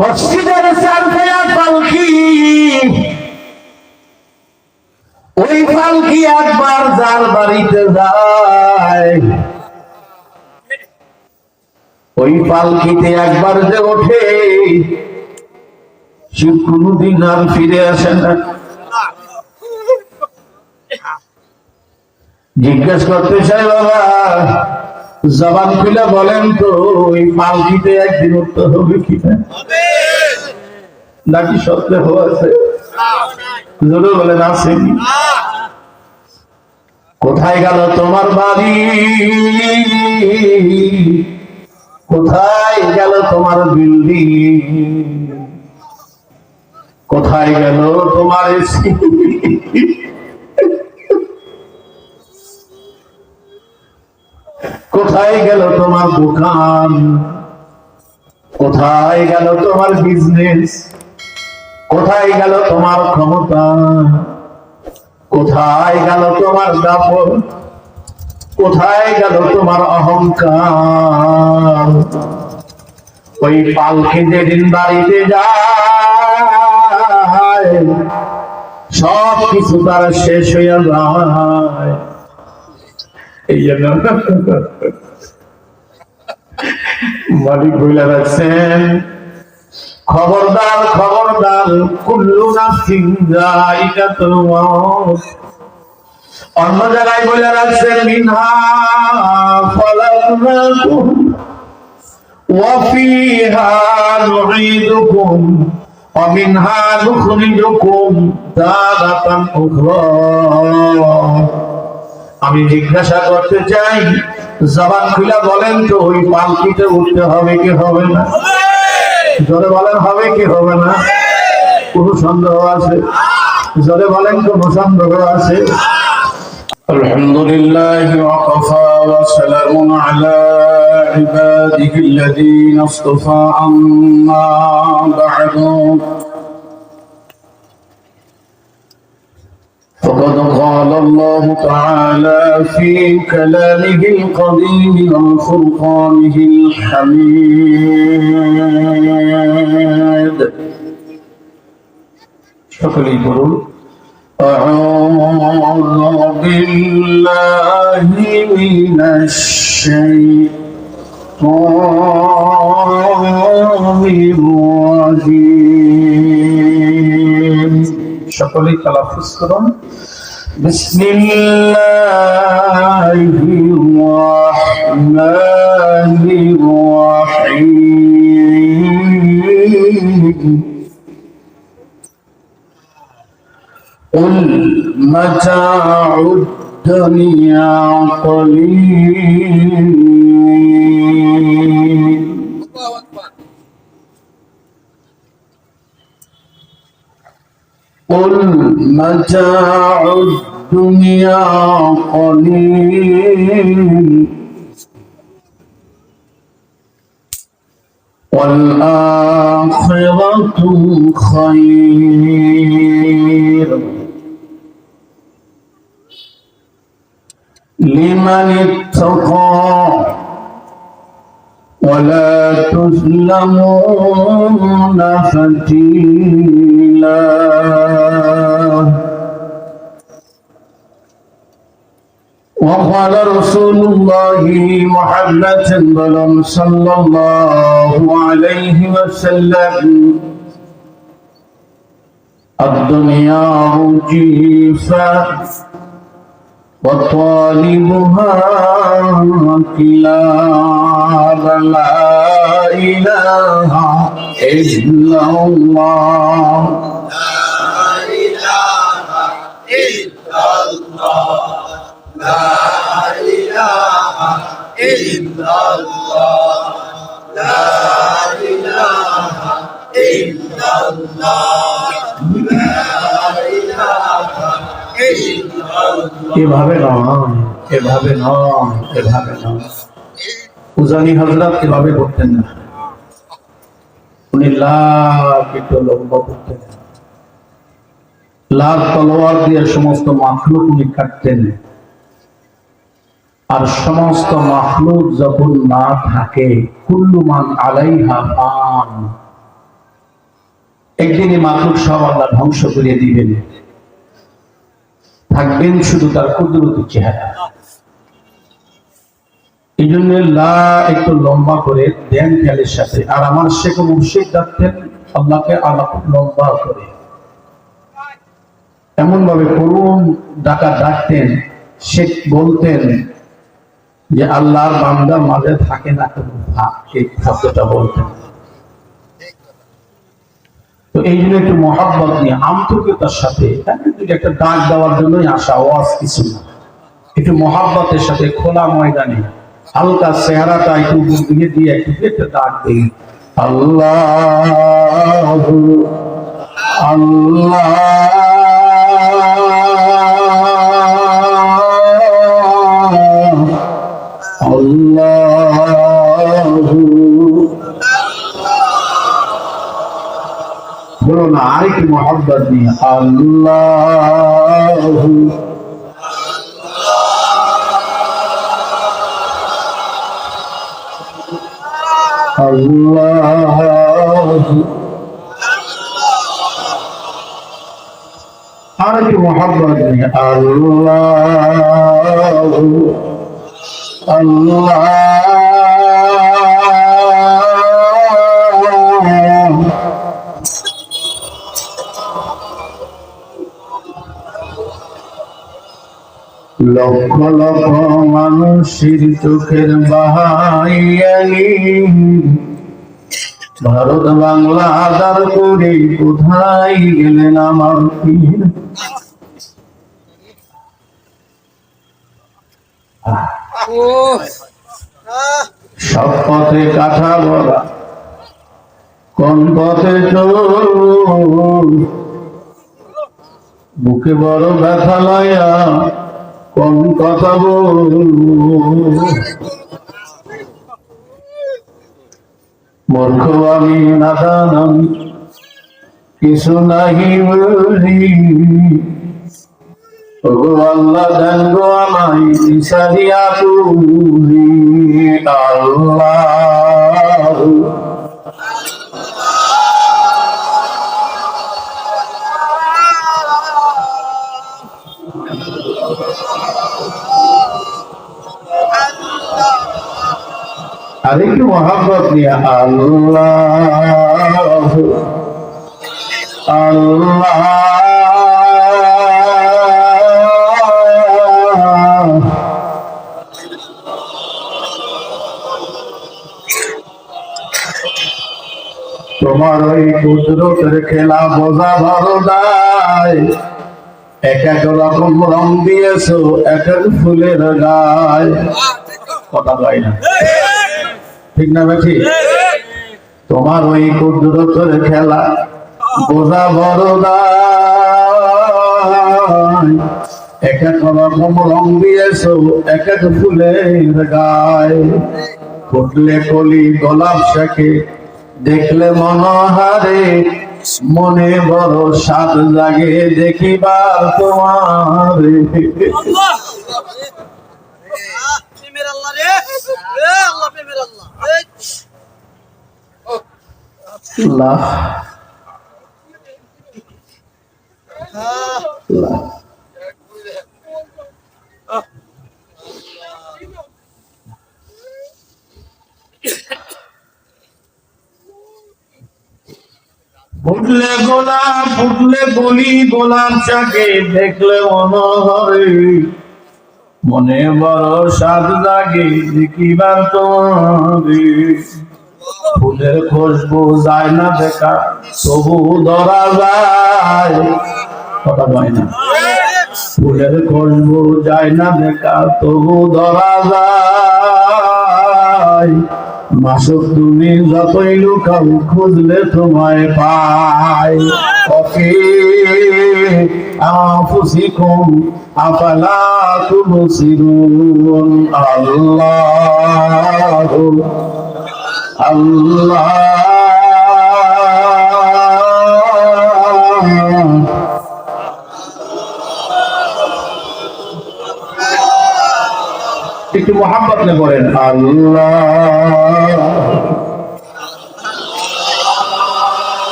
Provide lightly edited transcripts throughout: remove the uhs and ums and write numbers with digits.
মসজিদের চারপায়া পালকি, ওই পালকি একবার যার বাড়িতে যায়, ওই পালকিতে একবার যে ওঠে সে কোনদিন আর ফিরে আসে না। জিজ্ঞেস করতে চাই, বাবা জবান খুলে বলেন তো ওই পালকিতে একদিন উঠতে হবে কিনা, নাকি সন্দেহ আছে? জোরে বলেন আসেনি। কোথায় গেল তোমার বাড়ি, কোথায় গেল তোমার বিল্ডিং, কোথায় গেল তোমার এসি, কোথায় গেল তোমার দোকান, কোথায় গেল তোমার বিজনেস, কোথায় গেল তোমার ক্ষমতা, কোথায় গেল তোমার দাপট, কোথায় গেল তোমার অহংকার? ওই পালকি যেদিন বাড়িতে যায় সব কিছু তার শেষ হয়ে যায়। এই জন্য মালিক বইলা রাখছেন, খবরদার খবরদার, কুল্লু নাফসিন যায়িকাতুল মাউত। অন্য জায়গায় বলে রাখছেন, মিনহা খলাকনাকুম ওয়া ফিহা নুঈদুকুম ওয়া মিনহা নুখরিজুকুম তারাতান উখরা। আমি জিজ্ঞাসা করতে চাই, জবান খুলে বলেন তো ওই পালকিতে উঠতে হবে কি হবে না? জোরে বলেন হবে কি হবে না? কোনো সন্দেহ আছে? জোরে বলেন কোনো সন্দেহ আছে? আলহামদুলিল্লাহি ওয়া কাফা ওয়া সালামুন আলা ইবাদিহিল্লাযীনা ইসতাফা, আম্মা বা'দু। فقد قال الله تعالى في كلامه القديم وفرقانه الحميد. সকলেই বলুন أعوذ بالله من الشيطان الرجيم. সকলেই তালাফুজ করুন, বিসমিল্লাহির রহমানির রহিম। قل متاع الدنيا قليل قل متاع الدنيا قليل والآخرة خير لمن اتقى ولا تظلمون فتيلا. وقال رسول الله محمد صلى الله عليه وسلم الدنيا رجيفة وطالبها كلاب لا إله إلا الله لا إله إلا الله لا إله إلا الله لا إله إلا الله لا إله إلا الله. এভাবে নয়, এভাবে নয়, এভাবে নয়। উজানি হযরত এভাবে করতেন না, উনি লাখ একটু লম্বা করতেন, লাখ তলোয়ার দিয়ে সমস্ত মাখলুক উনি কাটতেন। আর সমস্ত মাখলুক যখন না থাকে, কুল্লু মান আলাইহা ফান, একদিনই মাখলুক সব আল্লাহ ধ্বংস করে দিবেন, থাকবেন শুধু তার কুদরতি চেহারা। এই জন্য একটু লম্বা করে দেন খেয়ালের সাথে। আর আমার শেখ মুর্শিদ ডাকতেন আল্লাহকে আল্লাহ লম্বা করে, এমন ভাবে করুন ডাকতেন। শেখ বলতেন যে আল্লাহর বান্দার মাঝে থাকে না কোনো ভাগ, এই শব্দটা বলতেন। তো এই জন্য একটু মহাব্বত নিয়ে আন্তরিকতার সাথে একটা ডাক দেওয়ার জন্যই আসা, ওয়াজ কিছু না, একটু মহাব্বতের সাথে খোলা ময়দানে হালকা চেহারাটা একটু দিয়ে দিয়ে একটু একটা ডাক দিই, আল্লাহ আল্লাহ বলো না, আর একটু মহব্বত নিয়ে আল্লাহ আল্লাহ আর একটু মহব্বত নিয়ে আল্লাহ আল্লাহ লক্ষ লক্ষ মানুষের চোখের বাহাইয়ানি ভারত বাংলা আদার করে কোথায় গেলেন আমার পীর। সব পথে কাঠা বলা, কোন পথে চল, বুকে বড় ব্যথা লয়া কোন কথা বলবো, মূর্খ আমি নাদান আমি কিছু নাহি বলি, আল্লাহ দেন গো আমায় দিশা দিয়া তুমি, আল্লাহ আরেকটু মহাব্বত নিয়ে আল্লাহ আল্লাহ তোমার ওই কুদরতের খেলা বোঝা ভালো দায়, এক এক রকম রং দিয়েছো এক এক ফুলের গায়ে, কথা কয় না ঠিক না বেঠি? তোমার ওই কুদরতের খেলা বোঝা বড় দায়, এক এক রকম রং দিয়েছো এক এক ফুলের গায়ে, ফুটলে কলি গোলাপ শাকে দেখলে মনোহারে, মনে বড় স্বাদ জাগে দেখিবার তোমার। ফুটলে গোলাপ ফুটলে বলি গোলাপ চাকে দেখলে মনোহরে, মনে বড় স্বাদ লাগে দেখিবার তোমারে, ফুলের খুশবু যায় না দেখা তবু ধরা যায়, কথা বলে না, ফুলের খুশবু যায় না দেখা তবু ধরা যায়, মাসুক তুমি যতই লুকাও খুঁজলে তোমায় পাই, ওকে আনফুসিকুম আফালা তুবসিরুন, আল্লাহ আল্লাহ একটু মোহাম্মত নে বলেন আল্লাহ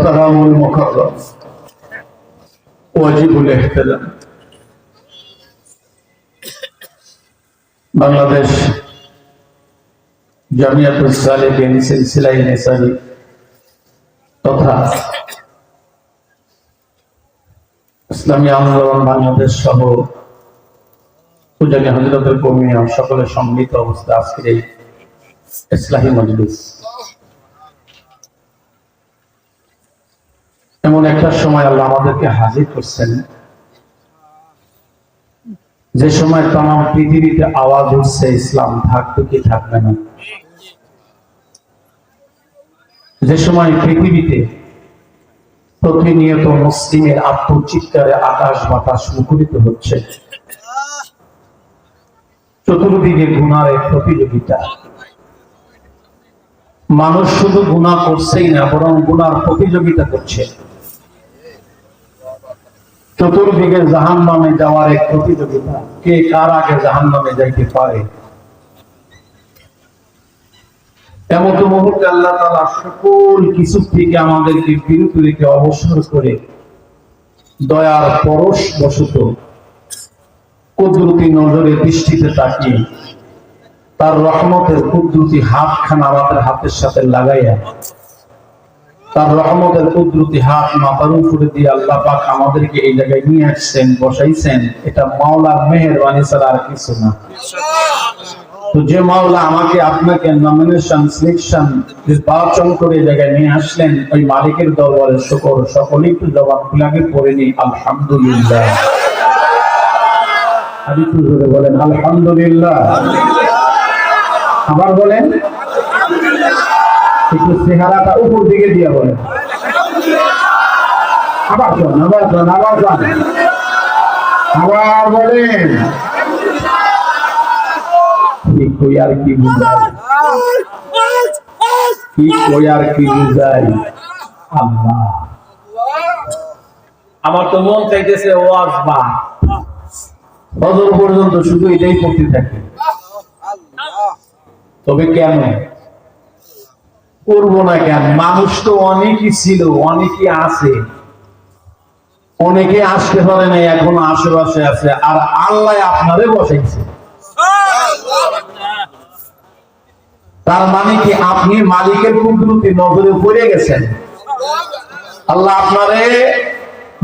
মুহতারামুল মুকাররম ওয়াজিবুল ইহতিরাম বাংলাদেশ জামিয়াতুস সালিকিন সিলসিলা নিসাবী তথা ইসলামী আন্দোলন বাংলাদেশ সহ পূজানী হযরতের কর্মীরা সকলের সম্মিলিত অবস্থা আজকের এই ইসলামী মজলিস এমন একটা সময় আল্লাহ আমাদেরকে হাজির করছেন যে সময় তাম পৃথিবীতে আওয়াজ উঠছে ইসলাম থাকবে কি থাকবে না, যে সময় পৃথিবীতে প্রতিনিয়ত মুসলিমের আত্মচিৎকারে আকাশ বাতাস মুখরিত হচ্ছে, চতুর্দিকে গুনার এক প্রতিযোগিতা, মানুষ শুধু গুনাহ করছেই না বরং গুনার প্রতিযোগিতা করছে, চতুর্দিকে জাহান্নামে যাওয়ার এক প্রতিযোগিতা, কে কার আগে জাহান্নামে যাইতে পারে। এমন মুহূর্তে আল্লাহ তাআলা সকল কিছু থেকে আমাদেরকে বিরত রেখে অবসর করে দয়ার পরশ বশত কুদরতি নজরে দৃষ্টিতে তাকিয়ে তার রহমতের কুদরতি হাতখানা আমাদের হাতের সাথে লাগাইয়া তার রহমতের কুদরতি হাত মাথার উপরে দিয়ে আল্লাহ পাক আমাদেরকে এই জায়গায় নিয়ে আসছেন, বসাইছেন। এটা মাওলার মেহেরবানি ছাড়া আর কিছু না। তো যে মাওলা আমাকে আপনাকে নমিনেশন সিলেকশন নির্বাচন করে এই জায়গায় নিয়ে আসলেন, ওই মালিকের দরবারে শুকর। সকলেই একটু জবান খুলে পড়ে নি আলহামদুলিল্লাহ। আদি একটু জোরে বলেন আলহামদুলিল্লাহ। আবার বলেন, একটু চেহারাটা উপর দিকে দিয়ে বলেন আবার বলেন কি কই আর কি বুঝাই আল্লাহ। আমার তো মন চাইতেছে ওয়াজ বা ফজর পর্যন্ত শুধু এটাই পড়তে থাকে, তবে কেন করব না কেন? মানুষ তো অনেকই ছিল, অনেকই আছে, অনেকে আসতে পারে নাই, এখনো আশেপাশে আছে, আর আল্লাহ আপনারে বসাইছে। তার মানে কি আপনি মালিকের কুদরতি নজরে পড়ে গেছেন। আল্লাহ আপনারে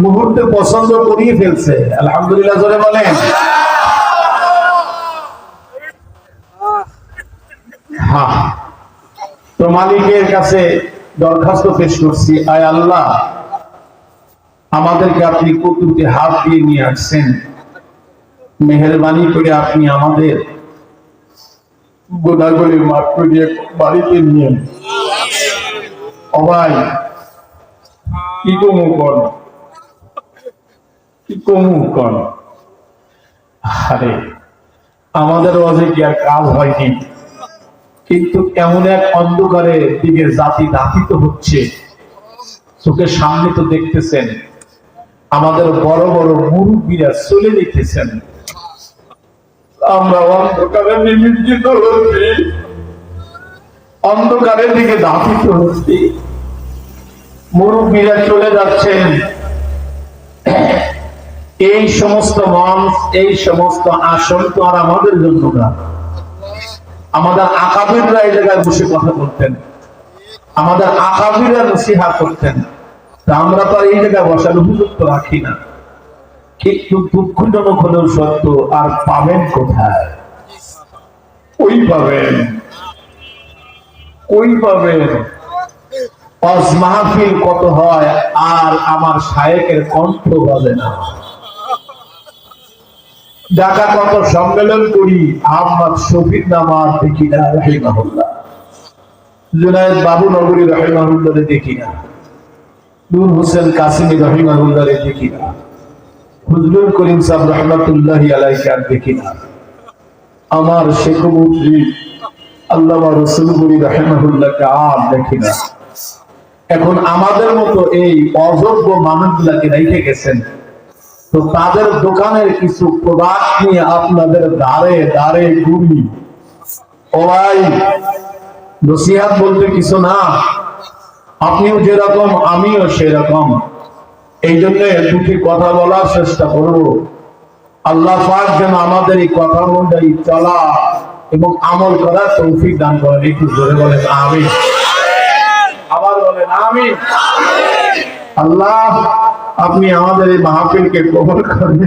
মুহূর্তে পছন্দ করিয়ে ফেলছে। আলহামদুলিল্লাহ জোরে বলেন। হ্যাঁ, তো মালিকের কাছে দরখাস্ত পেশ করছি, আয় আল্লাহ আমাদেরকে আপনি কুদরতি হাত দিয়ে নিয়ে আসছেন, মেহেরবানি করে আপনি আমাদের গুনাহগুলি মাফ করে বাড়িতে নিয়ে ও ভাই কি কমু কর। আরে আমাদের ওয়াজে কি আর কাজ হয়নি, কিন্তু এমন এক অন্ধকারের দিকে জাতি দাপিত হচ্ছে। চোখের সামনে তো দেখতেছেন আমাদের বড় বড় মুরব্বীরা চলে যেতেছেন, আমরা অন্ধকারে নিমজ্জিত হচ্ছি, অন্ধকারের দিকে দাপিত হচ্ছি, মুরব্বীরা চলে যাচ্ছেন। এই সমস্ত মঞ্চ, এই সমস্ত আসন তো আর আমাদের জন্য না। আমাদের আকাবিররা এই জায়গায় বসে কথা বলতেন, আমাদের আকাবিররা নসিহত করতেন, আমরা তো এই জায়গায় বসার উপযুক্ত রাখি না। কিন্তু দুঃখজনক হলেও সত্য, আর পাবেন কোথায়? কই পাবেন? ওয়াজ মাহফিল কত হয়, আর আমার শায়েখের কণ্ঠ বাজে না। ঢাকা কত সম্মেলন করি, আহমদ শফিক নামাজ দেখি না রাহিমাহুল্লাহ, জুনায়েদ বাবু নগরী রাহিমাহুল্লাহ দেখি না, নূর হোসেন কাসিমি রাহিমাহুল্লাহ দেখি না, হুজুর করিম সাহেব রাহমাতুল্লাহি আলাইহি আর দেখি না, আমার শেখ মুফতি আল্লামা রাসূলুল্লাহ রাহিমাহুল্লাহকে আর দেখি না। এখন আমাদের মতো এই অযোগ্য মানুষগুলাকে রেখে গেছেন, তো তাদের দোকানের কিছু প্রোডাক্ট নিয়ে আপনাদের দাঁড়ে দাঁড়ে ঘুরি। ও ভাই, নসিহত বলতে কিছু না, আপনিও যেরকম আমিও সেরকম। এই জন্য দুটি কথা বলার চেষ্টা করব। আল্লাহ পাক যেন আমাদের এই কথা অনুযায়ী চলা এবং আমল করার তৌফিক দান করেন। একটু জোরে বলেন আমিন। আবার বলেন আমিন। আল্লাহ আপনি আমাদের এই মাহফিলকে কবুল করেন।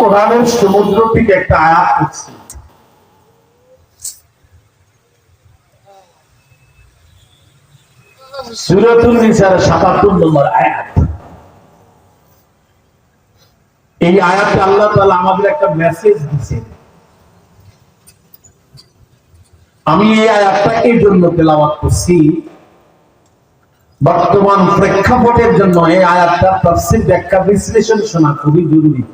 কোরআনের সমুদ্র থেকে একটা আয়াত করছি, সূরাতুন নিসার ৭৭ নম্বর আয়াত। এই আয়াতে আল্লাহ তাআলা আমাদের একটা মেসেজ দিয়েছে। আমি এই আয়াতটা এই জন্য তেলাওয়াত করছি, বর্তমান প্রেক্ষাপটের জন্য এই আয়াতটার তাফসীর ব্যাখ্যা বিশ্লেষণ শোনা খুবই জরুরি।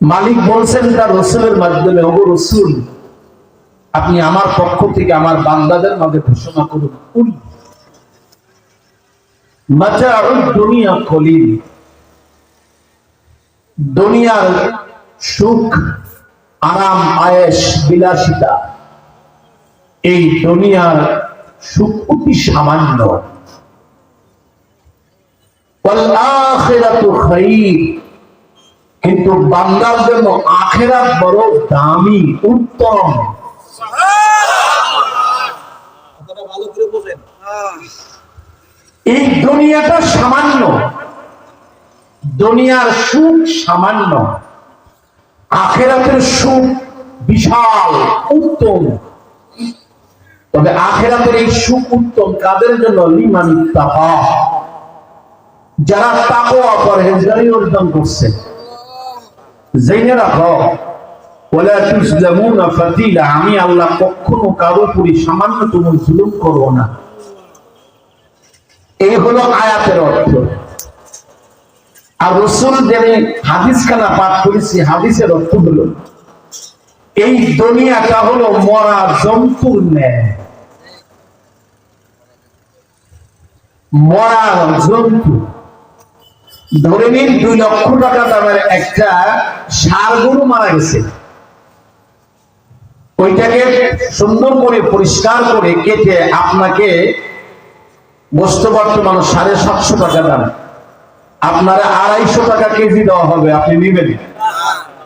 মালিক বলছেন তার রাসূলের মাধ্যমে, ওগো রাসূল আপনি আমার পক্ষ থেকে আমার বান্দাদের মাঝে ঘোষণা করুন, কুল মাতাউদ দুনিয়া কলিল, দুনিয়ার সুখ আরাম আয়েশ বিলাসিতা, এই দুনিয়ার সুখ অতি সামান্য, ওয়াল আখিরাতু খায়র, কিন্তু বান্দার জন্য আখিরাত বড় দামি উত্তম। এই দুনিয়াটা সামান্য, দুনিয়ার সুখ সামান্য, আখিরাতের সুখ বিশাল উত্তম। তবে আখিরাতের এই সুখ উত্তম কাদের জন্য? লিমান ইত্তাকা, যারা তাকওয়া পরহেজগারি অর্জন করছে। জেনে রাখো, ওয়ালা তুজলামুনা ফাতিলা, আমি আল্লাহ কখনো কারো উপরে সামান্যতম জুলুম করব না। এই হলো আয়াতের অর্থ। আর রাসূল যিনি হাদিস খানা পাঠ করেছি, হাদিসের অর্থ হলো এই দুনিয়াটা হলো মরা জন্তুর ন্যায়। মরা জন্তু, ধরে নিন 2 লক্ষ টাকা দামের একটা ষাঁড় গরু মারা গেছে, ওইটাকে সুন্দর করে পরিষ্কার করে কেটে আপনাকে বস্তু বর্তমান 750 টাকা দাম, আপনারা 250 টাকা কেজি দেওয়া হবে, আপনি নিবেন?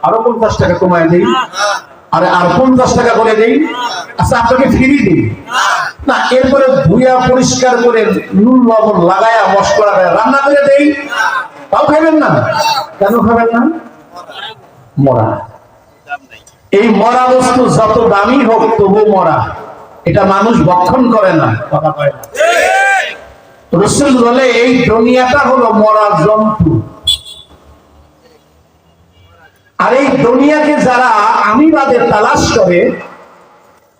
আরো 50 টাকা কমায় দেই, আরে আর 50 টাকা করে দেই, আচ্ছা আপনাকে ফ্রি দিই না, এরপরে ধুইয়া পরিষ্কার করে নুন লবণ লাগায়া মশলা রান্না করে দেই, তাও খাবেন না? কেন খাবেন না? মরা। এই মরা বস্তু যত দামি হোক তবু মরা, এটা মানুষ ভক্ষণ করে না, কথা কয় না। রাসূল বলে এই দুনিয়াটা হলো মরা জন্তু। আর এই দুনিয়াকে যারা আমিবাদে তালাশ করে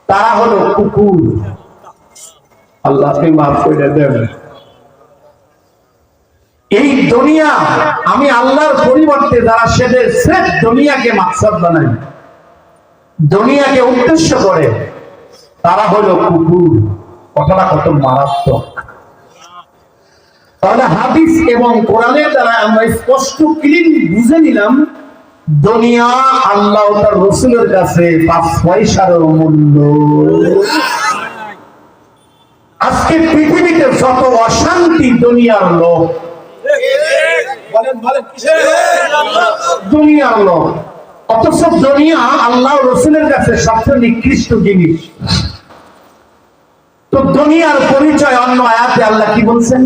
তারা হলো কুকুর। আল্লাহকে মাফ করে দেন। এই দুনিয়া আমি আল্লাহর পরিবর্তে যারা সেদের স্রেফ দুনিয়াকে মাকসাদ বানায়, দুনিয়াকে উদ্দেশ্য করে, তারা হলো কুকুর। কথাটা কত মারাত্মক। তাহলে হাদিস এবং কোরআনের দ্বারা আমরা স্পষ্ট ক্লিন বুঝে নিলাম, দুনিয়া আল্লাহ ও তার রাসূলের কাছে 5 পয়সার মূল্য। আজকে পৃথিবীতে যত অশান্তি দুনিয়ার লোক, দুনিয়ার লোক, অথচ দুনিয়া আল্লাহ রাসূলের কাছে সবচেয়ে নিকৃষ্ট জিনিস। তো দুনিয়ার পরিচয় অন্য আয়াতে আল্লাহ কি বলছেন?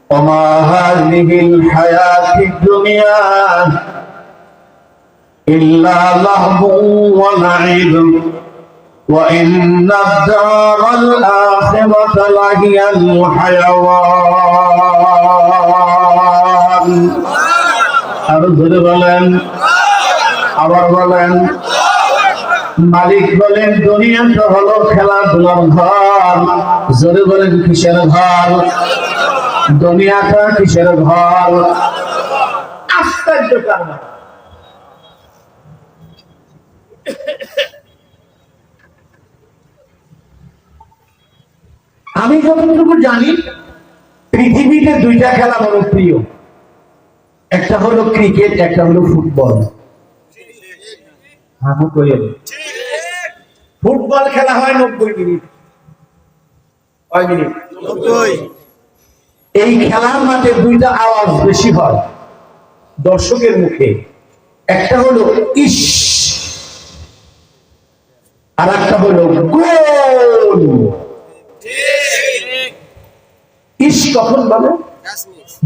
ওমা হাযিহিল হায়াতিদ দুনিয়া ইল্লা লাহবু ওয়া লাইব ওয়া ইন্নাদ দারাল আখিরাতা লাহিয়াল হায়াওয়ান। আর ধরে বলেন, আবার বলেন। মালিক বলেন দুনিয়াটা হলো খেলাধুলার ঘর। জোরে বলেন কিসের ঘর? দুনিয়াটা কিসের ঘর? আশ্চর্য কারণ, আমি আমি যতটুকু জানি পৃথিবীতে দুইটা খেলা বড় প্রিয়, একটা হলো ক্রিকেট, একটা হলো ফুটবল। ফুটবল খেলা হয় 90 মিনিট। কয় মিনিট? 90। এই খেলার মাঠে দুইটা আওয়াজ বেশি হয় দর্শকের মুখে, একটা হলো ইস আর একটা হলো গোল। ইস কখন বলে?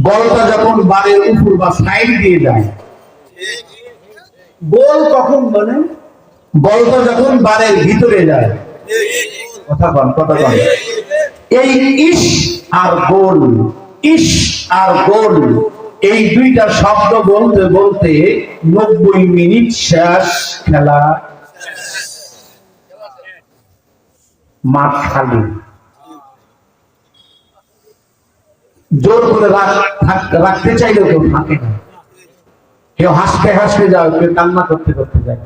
বলটা যখন বারের উপর বা সাইড দিয়ে যায়। গোল কখন বলে? বলটা যখন বারের ভিতরে যায়। কথা বল, কথা বল। এই ইস আর গোল, ইস আর গোল, এই দুইটা শব্দ বলতে বলতে 90 মিনিট শেষ, খেলা মাঠ খালি। জোর করে রাখতে চাইলেও কেউ থাকে না, কেউ হাসতে হাসতে যায়, কেউ কান্না করতে করতে যায়।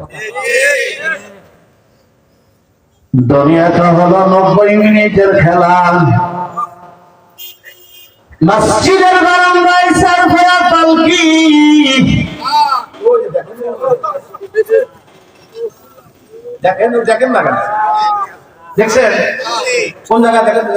দুনিয়াটা হলো 90 মিনিটের খেলা। মসজিদের বারান্দায় সারফেয়া পালকি, দেখেন দেখেন না, দেখছেন কোন জায়গায়? দেখেন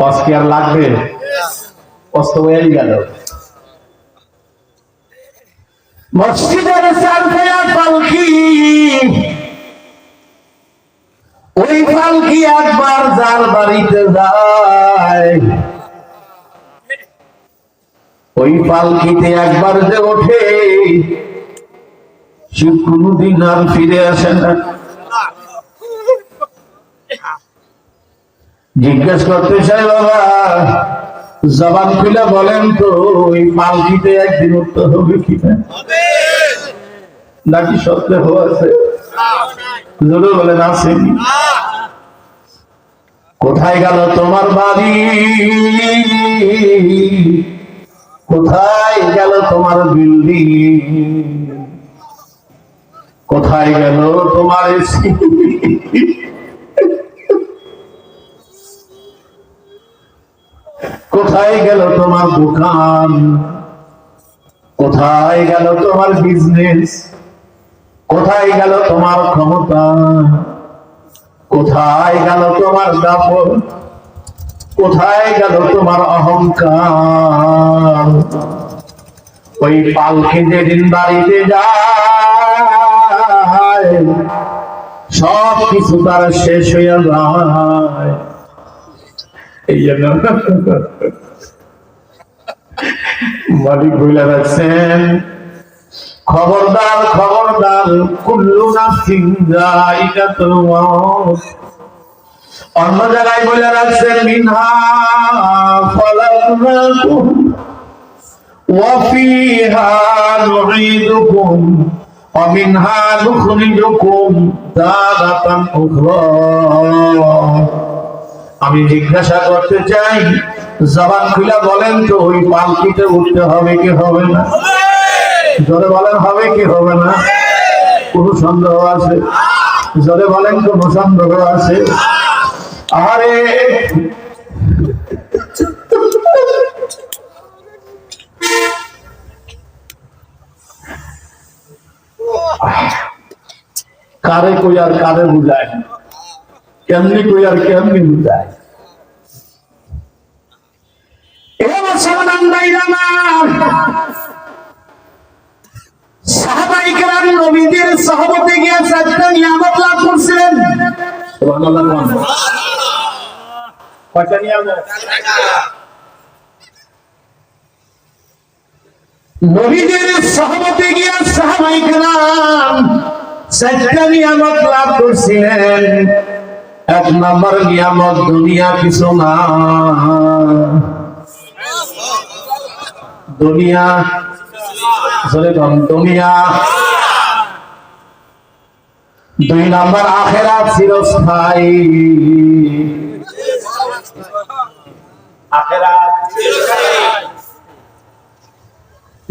আজকে আর লাগবে, অস্ত হয়ে গেল। মসজিদের সারফেয়া পালকি, ওই পালকি একবার যার বাড়িতে যায়, ওই পালকিতে একবার যে ওঠে সে কোনদিন আর ফিরে আসে না। জিজ্ঞেস করতে চাই, বাবা জবান খুলে বলেন তো, ওই পালকিতে একদিন উঠতে হবে কিনা, নাকি সত্যি হয়েছে? জোরে বলেন আসেনি। কোথায় গেল তোমার বাড়ি, কোথায় গেল তোমার বিল্ডিং, কোথায় গেল তোমার এসি, কোথায় গেল তোমার দোকান, কোথায় গেল তোমার বিজনেস, কোথায় গেল তোমার ক্ষমতা, কোথায় গেল তোমার দাপট, কোথায় গেল তোমার অহংকার? ওই পালকি যেদিন বাড়িতে যায় সব কিছু তার শেষ হয়ে যায়। এই জন্য মালিক বলে রাখছেন, খবরদার খবরদার, কুল্লু নাফসিন যায়িকাতুল মাউত। অন্য জায়গায় বলে রাখছেন, মিনহা খলাকনাকুম ওয়া ফিহা নুঈদুকুম ওয়া মিনহা নুখরিজুকুম তারাতান উখরা। আমি জিজ্ঞাসা করতে চাই, জবান খুলে বলেন তো, ওই পালকিতে উঠতে হবে কি হবে না? জোরে বলেন, হবে কি হবে না? কোন সন্দেহ আছে? জোরে বলেন, কোন সন্দেহ আছে? আরে কারে কই আর কারে বুঝায়, কেমনি কই আর কেমনি বুঝায়। সাহাবায়ে কেরাম নবীদের সহবতে গিয়ে চারটা নিয়ামত লাভ করছিলেন। সুবহানাল্লাহ। কয়টা নিয়ামত? নবীদের সহবতে গিয়ে সাহাবায়ে কেরাম চারটা নিয়ামত লাভ করছিলেন। এক নম্বর নিয়ামত, দুনিয়া কিছু না, দুনিয়া দুনিয়া। দুই নম্বর আখিরাত চিরস্থায়ী, আখিরাত চিরস্থায়ী।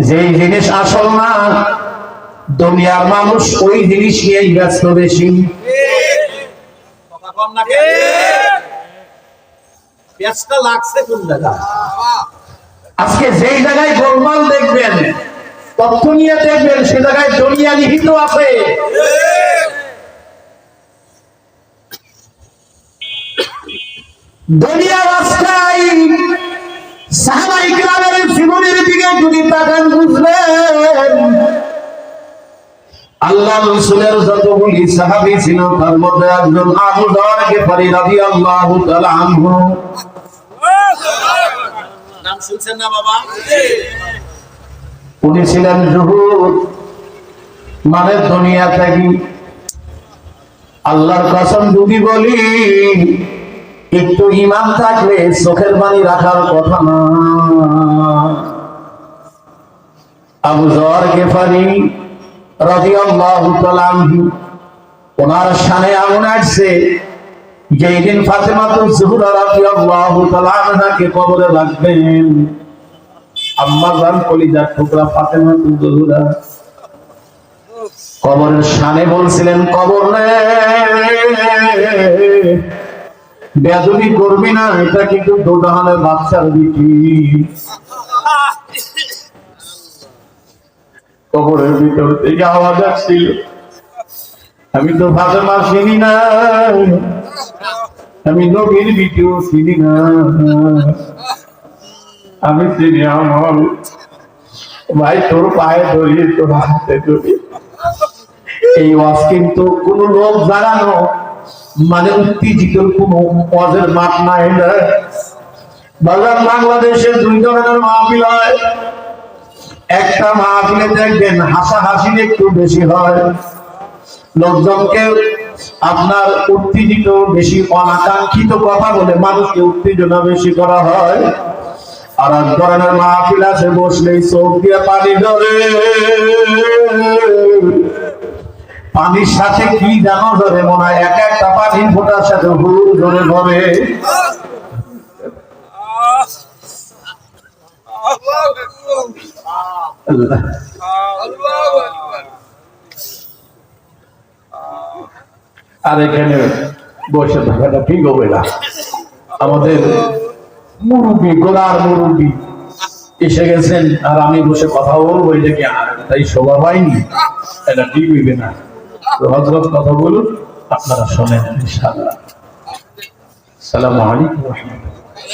যেই জিনিস আসল না, দুনিয়ার মানুষ ওই জিনিস নিয়েই ব্যস্ত বেশি। আজকে যেই জায়গায় গোলমাল দেখবেন, তথ্য নিয়ে দেখবেন, সে জায়গায় দুনিয়া নিহিত আছে। দুনিয়া রাস্তায় সাহাবায়ে কিরামের জীবনের দিকে যদি তাকান, বুঝবেন আল্লাহ রাসূলের যতগুলি সাহাবী ছিল তার মধ্যে একজন আবু যর গিফারী রাদিয়াল্লাহু তাআলা আনহু। নাম শুনছেন না বাবা? উনি ছিলেন জুহুদ, মানে দুনিয়া ত্যাগী। আল্লাহর কসম যদি বলি, একটু ঈমান থাকলে চোখের পানি রাখার কথা না। আবু যর গিফারী রাদিয়াল্লাহু তাআলা আনহু, ওনার শানে এমন আসছে, যেই দিন ফাতেমাতুজ জোহরা রাদিয়াল্লাহু তাআলা আনহাকে কবরে রাখবেন, আম্মা জান কলিজার টুকরা ফাতেমাতুজ জোহরা কবরের শানে বলছিলেন, কবর রে বেয়াদবি করবি না, এটা কিন্তু দোজাহানের বাদশার বিটি। কবরের ভিতর থেকে আওয়াজ আসছিল, আমি তো ফাতেমা চিনি না, আমি নবীর বিটিও চিনি না, আমি চিনি আমার ভাই, তোর পায়ে ধরিয়ে তোর হাতে ধরি। এই ওয়াজ কিন্তু কোন লোক জাগানো, মানে উত্তেজিত কোন ওয়াজের মাঠ নাই। বাংলাদেশে দুই ধরনের মাহফিল হয়। একটা মাহফিলে দেখবেন হাসাহাসি একটু বেশি হয়, লোকজনকে আপনার উত্তেজিত বেশি, অনাকাঙ্ক্ষিত কথা বলে মানুষকে উত্তেজনা বেশি করা হয়। আর এক ধরনের মাহফিল আছে, বসলেই চোখ দিয়ে পানি ধরে, পানির সাথে কি জানো ধরে, মনে হয় এক একটা পানির ফোঁটার সাথে হুর ধরে ধরে। আর এখানে বসে থাকাটা ঠিক হবে না। আমাদের মুরব্বী, গোলার মুরব্বী এসে গেছেন, আর আমি বসে কথা বলবো, এটা কি তাই শোভা পাইনি, এটা ঠিক হইবে না। হযরত কথা বলুন, আপনারা শোনেন ইনশাআল্লাহ। আসসালামু আলাইকুম ওয়া রাহমাতুল্লাহ।